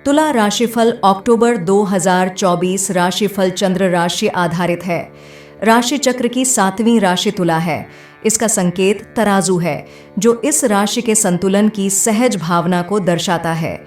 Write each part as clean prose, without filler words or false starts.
तुला राशिफल अक्टूबर 2024 राशिफल चंद्र राशि आधारित है। राशि चक्र की 7वीं राशि तुला है। इसका संकेत तराजू है, जो इस राशि के संतुलन की सहज भावना को दर्शाता है।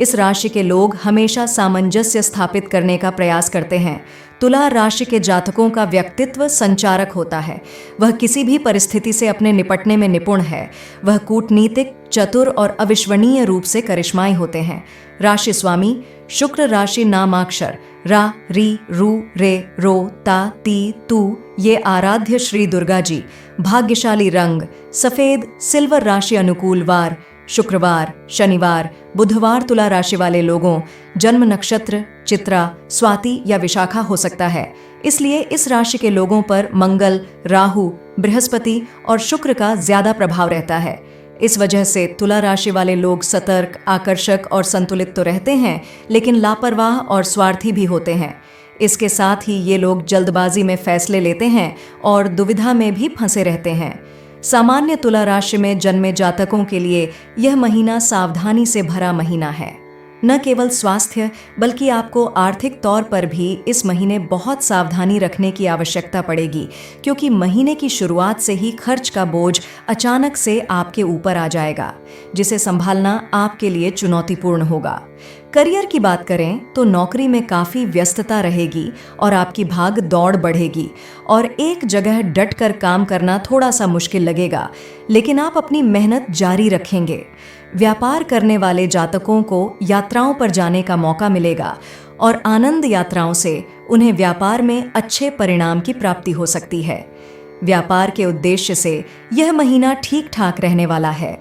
इस राशि के लोग हमेशा सामंजस्य स्थापित करने का प्रयास करते हैं। तुला राशि के जातकों का व्यक्तित्व संचारक होता है। वह किसी भी परिस्थिति से अपने निपटने में निपुण है। वह कूटनीतिक, चतुर और अविश्वसनीय रूप से करिश्माई होते हैं। राशि स्वामी शुक्र राशि नामाक्षर रा, री, रू, रे, रो, ता, ती, तू ये आराध्य श्री दुर्गा जी। भाग्यशाली रंग सफेद, सिल्वर राशि अनुकूल वार शुक्रवार, शनिवार, बुधवार। तुला राशि वाले लोगों जन्म नक्षत्र चित्रा, स्वाति या विशाखा हो सकता है। इसलिए इस राशि के लोगों पर मंगल, राहु, बृहस्पति और शुक्र का ज्यादा प्रभाव रहता है। इस वजह से तुला राशि वाले लोग सतर्क, आकर्षक और संतुलित तो रहते हैं, लेकिन लापरवाह और स्वार्थी भी होते हैं। इसके साथ ही ये लोग जल्दबाजी में फैसले लेते हैं और दुविधा में भी फंसे रहते हैं। सामान्य तुला राशि में जन्मे जातकों के लिए यह महीना सावधानी से भरा महीना है। न केवल स्वास्थ्य बल्कि आपको आर्थिक तौर पर भी इस महीने बहुत सावधानी रखने की आवश्यकता पड़ेगी, क्योंकि महीने की शुरुआत से ही खर्च का बोझ अचानक से आपके ऊपर आ जाएगा, जिसे संभालना आपके लिए चुनौतीपूर्ण होगा। करियर की बात करें तो नौकरी में काफी व्यस्तता रहेगी और आपकी भाग दौड़ बढ़ेगी और एक जगह डट कर काम करना थोड़ा सा मुश्किल लगेगा, लेकिन आप अपनी मेहनत जारी रखेंगे। व्यापार करने वाले जातकों को यात्राओं पर जाने का मौका मिलेगा और आनंद यात्राओं से उन्हें व्यापार में अच्छे परिणाम की प्राप्ति हो सकती है। व्यापार के उद्देश्य से यह महीना ठीक ठाक रहने वाला है।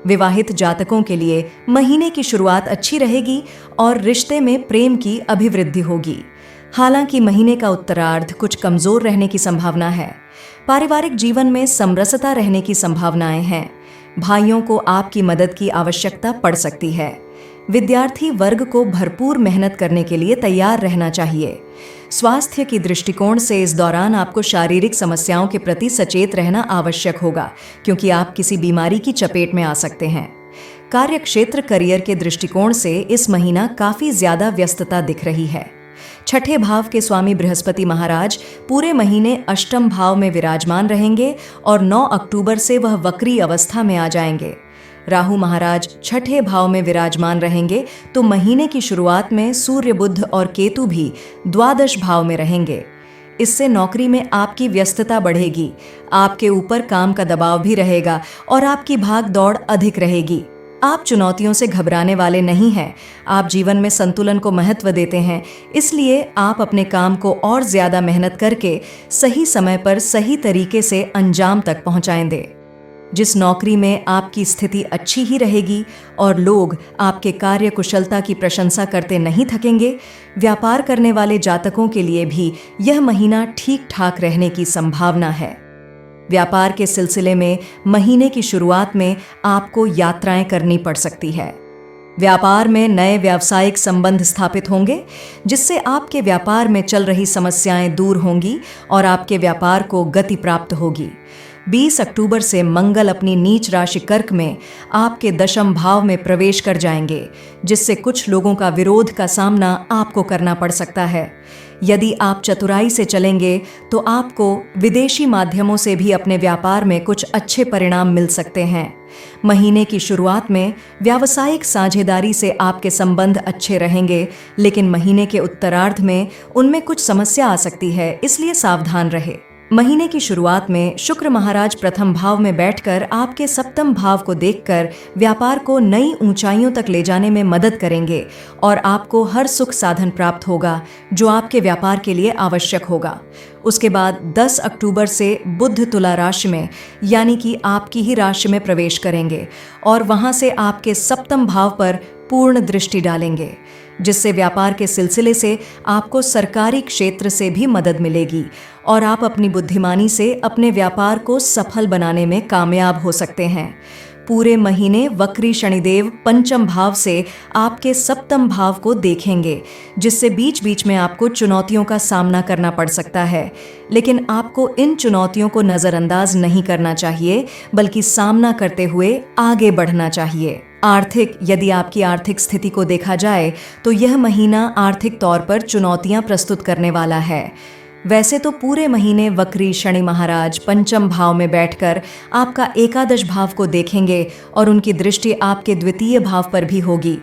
विवाहित जातकों के लिए महीने की शुरुआत अच्छी रहेगी और रिश्ते में प्रेम की अभिवृद्धि होगी। हालांकि महीने का उत्तरार्ध कुछ कमजोर रहने की संभावना है। पारिवारिक जीवन में समरसता रहने की संभावनाएं हैं। भाइयों को आपकी मदद की आवश्यकता पड़ सकती है। विद्यार्थी वर्ग को भरपूर मेहनत करने के लिए तैयार रहना चाहिए। स्वास्थ्य की दृष्टिकोण से इस दौरान आपको शारीरिक समस्याओं के प्रति सचेत रहना आवश्यक होगा, क्योंकि आप किसी बीमारी की चपेट में आ सकते हैं। कार्यक्षेत्र करियर के दृष्टिकोण से इस महीना काफी ज्यादा व्यस्तता दिख रही है। छठे भाव के स्वामी बृहस्पति महाराज पूरे महीने अष्टम भाव में विराजमान रहेंगे और 9 अक्टूबर से वह वक्री अवस्था में आ जाएंगे। राहु महाराज छठे भाव में विराजमान रहेंगे तो महीने की शुरुआत में सूर्य, बुध और केतु भी द्वादश भाव में रहेंगे। इससे नौकरी में आपकी व्यस्तता बढ़ेगी, आपके ऊपर काम का दबाव भी रहेगा और आपकी भाग दौड़ अधिक रहेगी। आप चुनौतियों से घबराने वाले नहीं हैं। आप जीवन में संतुलन को महत्व देते हैं, इसलिए आप अपने काम को और ज्यादा मेहनत करके सही समय पर सही तरीके से अंजाम तक पहुंचाएंगे। जिस नौकरी में आपकी स्थिति अच्छी ही रहेगी और लोग आपके कार्य कुशलता की प्रशंसा करते नहीं थकेंगे, व्यापार करने वाले जातकों के लिए भी यह महीना ठीक ठाक रहने की संभावना है। व्यापार के सिलसिले में महीने की शुरुआत में आपको यात्राएं करनी पड़ सकती है। व्यापार में नए व्यावसायिक संबंध स्थापित होंगे, जिससे आपके व्यापार में चल रही समस्याएं दूर होंगी और आपके व्यापार को गति प्राप्त होगी। 20 अक्टूबर से मंगल अपनी नीच राशि कर्क में आपके दशम भाव में प्रवेश कर जाएंगे, जिससे कुछ लोगों का विरोध का सामना आपको करना पड़ सकता है। यदि आप चतुराई से चलेंगे तो आपको विदेशी माध्यमों से भी अपने व्यापार में कुछ अच्छे परिणाम मिल सकते हैं। महीने की शुरुआत में व्यावसायिक साझेदारी से आपके संबंध अच्छे रहेंगे, लेकिन महीने के उत्तरार्ध में उनमें कुछ समस्या आ सकती है, इसलिए सावधान रहे। महीने की शुरुआत में शुक्र महाराज प्रथम भाव में बैठकर आपके सप्तम भाव को देखकर व्यापार को नई ऊंचाइयों तक ले जाने में मदद करेंगे और आपको हर सुख साधन प्राप्त होगा जो आपके व्यापार के लिए आवश्यक होगा। उसके बाद 10 अक्टूबर से बुध तुला राशि में यानी कि आपकी ही राशि में प्रवेश करेंगे और वहां से आपके सप्तम भाव पर पूर्ण दृष्टि डालेंगे, जिससे व्यापार के सिलसिले से आपको सरकारी क्षेत्र से भी मदद मिलेगी और आप अपनी बुद्धिमानी से अपने व्यापार को सफल बनाने में कामयाब हो सकते हैं। पूरे महीने वक्री शनिदेव पंचम भाव से आपके सप्तम भाव को देखेंगे, जिससे बीच बीच में आपको चुनौतियों का सामना करना पड़ सकता है, लेकिन आपको इन चुनौतियों को नजरअंदाज नहीं करना चाहिए, बल्कि सामना करते हुए आगे बढ़ना चाहिए। आर्थिक, यदि आपकी आर्थिक स्थिति को देखा जाए तो यह महीना आर्थिक तौर पर चुनौतियां प्रस्तुत करने वाला है। वैसे तो पूरे महीने वक्री शनि महाराज पंचम भाव में बैठकर आपका एकादश भाव को देखेंगे और उनकी दृष्टि आपके द्वितीय भाव पर भी होगी,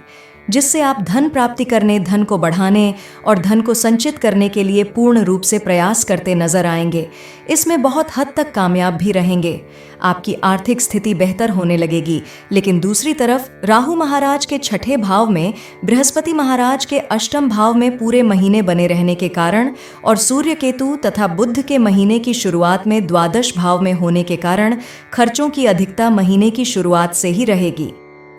जिससे आप धन प्राप्ति करने, धन को बढ़ाने और धन को संचित करने के लिए पूर्ण रूप से प्रयास करते नजर आएंगे। इसमें बहुत हद तक कामयाब भी रहेंगे। आपकी आर्थिक स्थिति बेहतर होने लगेगी। लेकिन दूसरी तरफ राहु महाराज के छठे भाव में, बृहस्पति महाराज के अष्टम भाव में पूरे महीने बने रहने के कारण और सूर्य केतु तथा बुध के महीने की शुरुआत में द्वादश भाव में होने के कारण खर्चों की अधिकता महीने की शुरुआत से ही रहेगी।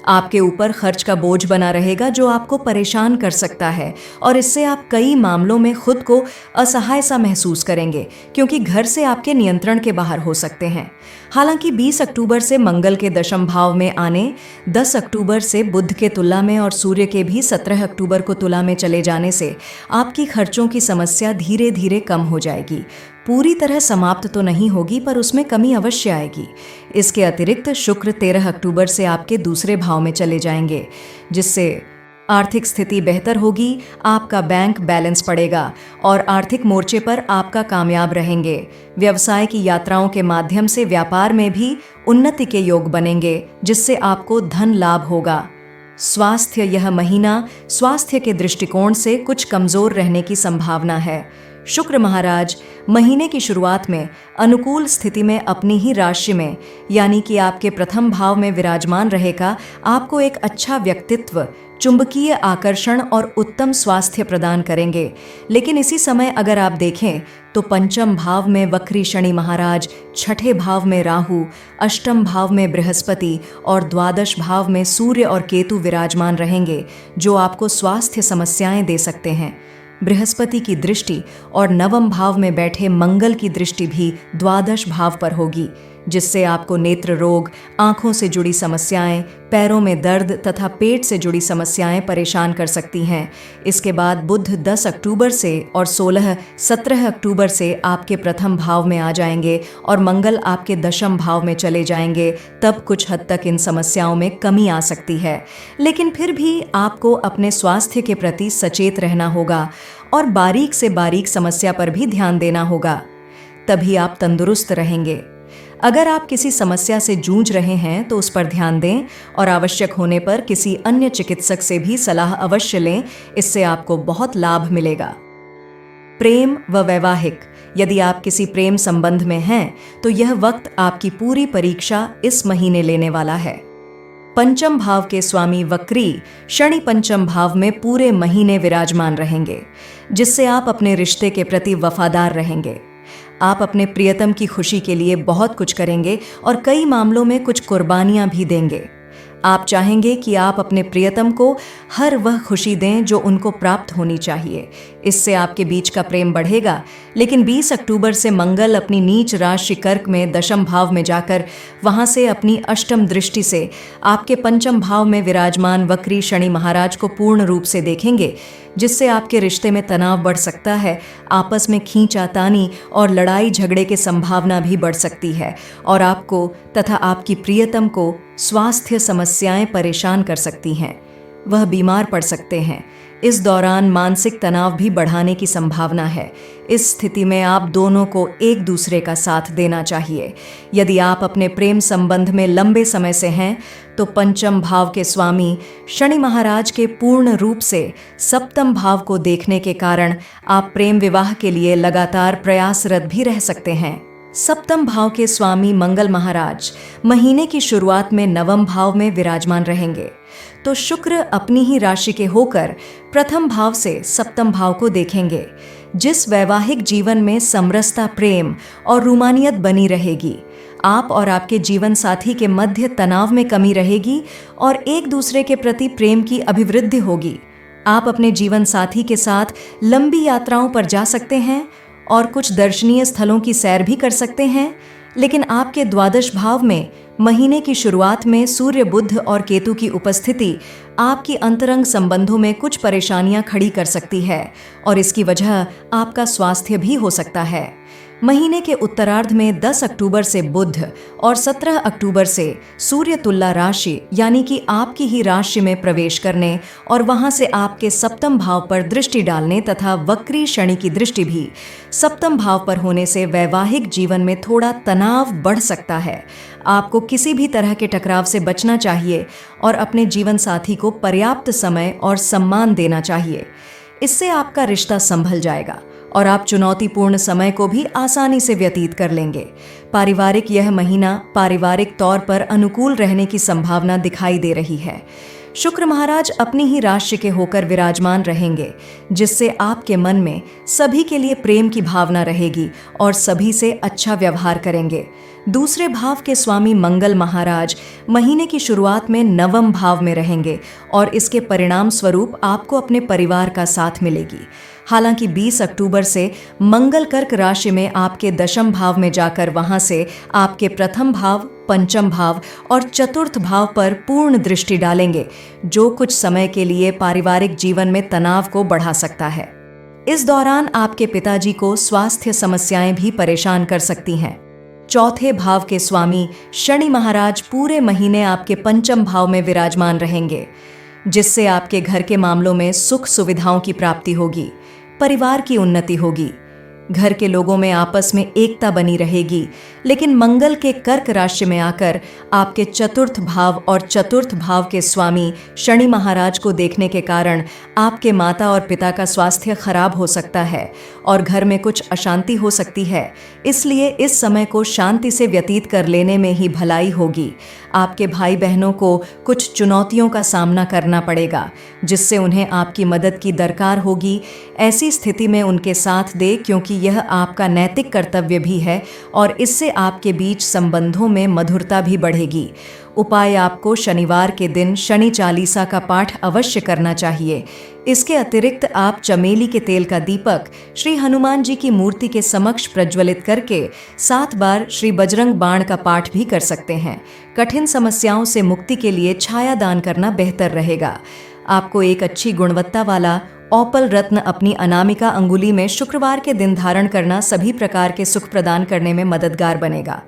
आपके ऊपर खर्च का बोझ बना रहेगा जो आपको परेशान कर सकता है और इससे आप कई मामलों में खुद को असहाय सा महसूस करेंगे, क्योंकि घर से आपके नियंत्रण के बाहर हो सकते हैं। हालांकि 20 अक्टूबर से मंगल के दशम भाव में आने, 10 अक्टूबर से बुध के तुला में और सूर्य के भी 17 अक्टूबर को तुला में चले जाने से आपकी खर्चों की समस्या धीरे धीरे कम हो जाएगी। पूरी तरह समाप्त तो नहीं होगी, पर उसमें कमी अवश्य आएगी। इसके अतिरिक्त शुक्र 13 अक्टूबर से आपके दूसरे भाव में चले जाएंगे, जिससे आर्थिक स्थिति बेहतर होगी, आपका बैंक बैलेंस बढ़ेगा और आर्थिक मोर्चे पर आपका कामयाब रहेंगे। व्यवसाय की यात्राओं के माध्यम से व्यापार में भी उन्नति के योग बनेंगे, जिससे आपको धन लाभ होगा। स्वास्थ्य, यह महीना स्वास्थ्य के दृष्टिकोण से कुछ कमजोर रहने की संभावना है। शुक्र महाराज महीने की शुरुआत में अनुकूल स्थिति में अपनी ही राशि में, यानी कि आपके प्रथम भाव में विराजमान रहेगा, आपको एक अच्छा व्यक्तित्व, चुंबकीय आकर्षण और उत्तम स्वास्थ्य प्रदान करेंगे। लेकिन इसी समय अगर आप देखें तो पंचम भाव में वक्री शनि महाराज, छठे भाव में राहु, अष्टम भाव में बृहस्पति और द्वादश भाव में सूर्य और केतु विराजमान रहेंगे, जो आपको स्वास्थ्य समस्याएं दे सकते हैं। बृहस्पति की दृष्टि और नवम भाव में बैठे मंगल की दृष्टि भी द्वादश भाव पर होगी, जिससे आपको नेत्र रोग, आंखों से जुड़ी समस्याएं, पैरों में दर्द तथा पेट से जुड़ी समस्याएं परेशान कर सकती हैं। इसके बाद बुध 10 अक्टूबर से और 17 अक्टूबर से आपके प्रथम भाव में आ जाएंगे और मंगल आपके दशम भाव में चले जाएंगे। तब कुछ हद तक इन समस्याओं में कमी आ सकती है, लेकिन फिर भी आपको अपने स्वास्थ्य के प्रति सचेत रहना होगा और बारीक से बारीक समस्या पर भी ध्यान देना होगा, तभी आप तंदुरुस्त रहेंगे। अगर आप किसी समस्या से जूझ रहे हैं तो उस पर ध्यान दें और आवश्यक होने पर किसी अन्य चिकित्सक से भी सलाह अवश्य लें, इससे आपको बहुत लाभ मिलेगा। प्रेम व वैवाहिक, यदि आप किसी प्रेम संबंध में हैं तो यह वक्त आपकी पूरी परीक्षा इस महीने लेने वाला है। पंचम भाव के स्वामी वक्री शनि पंचम भाव में पूरे महीने विराजमान रहेंगे, जिससे आप अपने रिश्ते के प्रति वफादार रहेंगे। आप अपने प्रियतम की खुशी के लिए बहुत कुछ करेंगे और कई मामलों में कुछ कुर्बानियां भी देंगे। आप चाहेंगे कि आप अपने प्रियतम को हर वह खुशी दें जो उनको प्राप्त होनी चाहिए। इससे आपके बीच का प्रेम बढ़ेगा। लेकिन 20 अक्टूबर से मंगल अपनी नीच राशि कर्क में दशम भाव में जाकर वहां से अपनी अष्टम दृष्टि से आपके पंचम भाव में विराजमान वक्री शनि महाराज को पूर्ण रूप से देखेंगे, जिससे आपके रिश्ते में तनाव बढ़ सकता है। आपस में खींचातानी और लड़ाई झगड़े की संभावना भी बढ़ सकती है और आपको तथा आपकी प्रियतम को स्वास्थ्य समस्याएं परेशान कर सकती हैं। वह बीमार पड़ सकते हैं। इस दौरान मानसिक तनाव भी बढ़ाने की संभावना है। इस स्थिति में आप दोनों को एक दूसरे का साथ देना चाहिए। यदि आप अपने प्रेम संबंध में लंबे समय से हैं तो पंचम भाव के स्वामी शनि महाराज के पूर्ण रूप से सप्तम भाव को देखने के कारण आप प्रेम विवाह के लिए लगातार प्रयासरत भी रह सकते हैं। सप्तम भाव के स्वामी मंगल महाराज महीने की शुरुआत में नवम भाव में विराजमान रहेंगे, तो शुक्र अपनी ही राशि के होकर प्रथम भाव से सप्तम भाव को देखेंगे। जिस वैवाहिक जीवन में समरसता, प्रेम और रूमानियत बनी रहेगी, आप और आपके जीवन साथी के मध्य तनाव में कमी रहेगी और एक दूसरे के प्रति प्रेम की अभिवृद्धि होगी। आप अपने जीवन साथी के साथ लंबी यात्राओं पर जा सकते हैं और कुछ दर्शनीय स्थलों की सैर भी कर सकते हैं। लेकिन आपके द्वादश भाव में महीने की शुरुआत में सूर्य, बुध और केतु की उपस्थिति आपकी अंतरंग संबंधों में कुछ परेशानियां खड़ी कर सकती है और इसकी वजह आपका स्वास्थ्य भी हो सकता है। महीने के उत्तरार्ध में 10 अक्टूबर से बुध और 17 अक्टूबर से सूर्य तुला राशि यानी कि आपकी ही राशि में प्रवेश करने और वहां से आपके सप्तम भाव पर दृष्टि डालने तथा वक्री शनि की दृष्टि भी सप्तम भाव पर होने से वैवाहिक जीवन में थोड़ा तनाव बढ़ सकता है। आपको किसी भी तरह के टकराव से बचना चाहिए और अपने जीवन साथी को पर्याप्त समय और सम्मान देना चाहिए। इससे आपका रिश्ता संभल जाएगा और आप चुनौतीपूर्ण समय को भी आसानी से व्यतीत कर लेंगे। पारिवारिक यह महीना पारिवारिक तौर पर अनुकूल रहने की संभावना दिखाई दे रही है। शुक्र महाराज अपनी ही राशि के होकर विराजमान रहेंगे, जिससे आपके मन में सभी के लिए प्रेम की भावना रहेगी और सभी से अच्छा व्यवहार करेंगे। दूसरे भाव के स्वामी मंगल महाराज महीने की शुरुआत में नवम भाव में रहेंगे और इसके परिणाम स्वरूप आपको अपने परिवार का साथ मिलेगी। हालांकि 20 अक्टूबर से मंगल कर्क राशि में आपके दशम भाव में जाकर वहां से आपके प्रथम भाव, पंचम भाव और चतुर्थ भाव पर पूर्ण दृष्टि डालेंगे, जो कुछ समय के लिए पारिवारिक जीवन में तनाव को बढ़ा सकता है। इस दौरान आपके पिताजी को स्वास्थ्य समस्याएं भी परेशान कर सकती हैं। चौथे भाव के स्वामी शनि महाराज पूरे महीने आपके पंचम भाव में विराजमान रहेंगे, जिससे आपके घर के मामलों में सुख सुविधाओं की प्राप्ति होगी, परिवार की उन्नति होगी, घर के लोगों में आपस में एकता बनी रहेगी। लेकिन मंगल के कर्क राशि में आकर आपके चतुर्थ भाव और चतुर्थ भाव के स्वामी शनि महाराज को देखने के कारण आपके माता और पिता का स्वास्थ्य खराब हो सकता है और घर में कुछ अशांति हो सकती है। इसलिए इस समय को शांति से व्यतीत कर लेने में ही भलाई होगी। आपके भाई बहनों को कुछ चुनौतियों का सामना करना पड़ेगा, जिससे उन्हें आपकी मदद की दरकार होगी। ऐसी स्थिति में उनके साथ दे, क्योंकि यह आपका नैतिक कर्तव्य भी है और इससे आपके बीच संबंधों में मधुरता भी बढ़ेगी। उपाय आपको शनिवार के दिन शनि चालीसा का पाठ अवश्य करना चाहिए। इसके अतिरिक्त आप चमेली के तेल का दीपक श्री हनुमान जी की मूर्ति के समक्ष प्रज्वलित करके 7 बार श्री बजरंग बाण का पाठ भी कर सकते हैं। कठिन समस्याओं से मुक्ति के लिए छाया दान करना बेहतर रहेगा। आपको एक अच्छी गुणवत्ता वाला ऑपल रत्न अपनी अनामिका अंगुली में शुक्रवार के दिन धारण करना सभी प्रकार के सुख प्रदान करने में मददगार बनेगा।